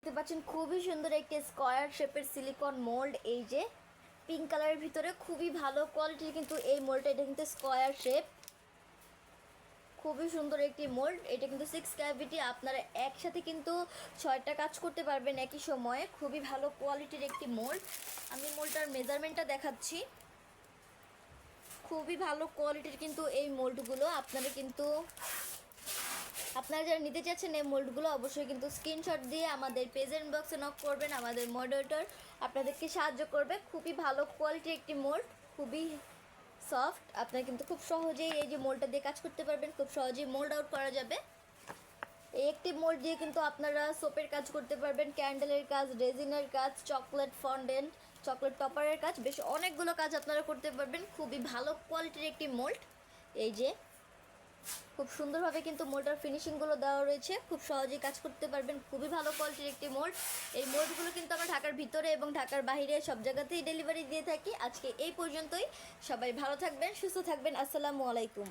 দেখতে পাচ্ছেন খুবই সুন্দর একটি স্কয়ার শেপের সিলিকন মোল্ড। এই যে পিঙ্ক কালারের ভিতরে খুবই ভালো কোয়ালিটির কিন্তু এই মোল্ডটা, এটা কিন্তু স্কয়ার শেপ, খুবই সুন্দর একটি মোল্ড। এটা কিন্তু 6 ক্যাভিটি, আপনারা একসাথে কিন্তু 6টা কাজ করতে পারবেন একই সময়ে। খুবই ভালো কোয়ালিটির একটি মোল্ড। আমি মোল্ডটার মেজারমেন্টটা দেখাচ্ছি। খুবই ভালো কোয়ালিটির কিন্তু এই মোল্ডগুলো। আপনারা যারা নিতে চাচ্ছেন এই মোল্ডগুলো অবশ্যই কিন্তু স্ক্রিনশট দিয়ে আমাদের পেজের ইনবক্সে নক করবেন। আমাদের মডারেটর আপনাদেরকে সাহায্য করবে। খুবই ভালো কোয়ালিটির একটি মোল্ড, খুবই সফট। আপনারা কিন্তু খুব সহজেই এই যে মোল্ডটা দিয়ে কাজ করতে পারবেন, খুব সহজেই মোল্ড আউট করা যাবে। এই একটি মোল্ড দিয়ে কিন্তু আপনারা সোপের কাজ করতে পারবেন, ক্যান্ডেলের কাজ, রেজিনের কাজ, চকলেট ফন্ডেন্ট, চকলেট টপারের কাজ, বেশ অনেকগুলো কাজ আপনারা করতে পারবেন। খুবই ভালো কোয়ালিটির একটি মোল্ড। এই যে খুব সুন্দরভাবে কিন্তু মোল্ডার ফিনিশিংগুলো দেওয়া রয়েছে, খুব সহজেই কাজ করতে পারবেন। খুবই ভালো কোয়ালিটির একটি মোল্ড। এই মোল্ডগুলো কিন্তু আমরা ঢাকার ভিতরে এবং ঢাকার বাইরে সব জায়গাতেই ডেলিভারি দিয়ে থাকি। আজকে এই পর্যন্তই। সবাই ভালো থাকবেন, সুস্থ থাকবেন। আসসালামু আলাইকুম।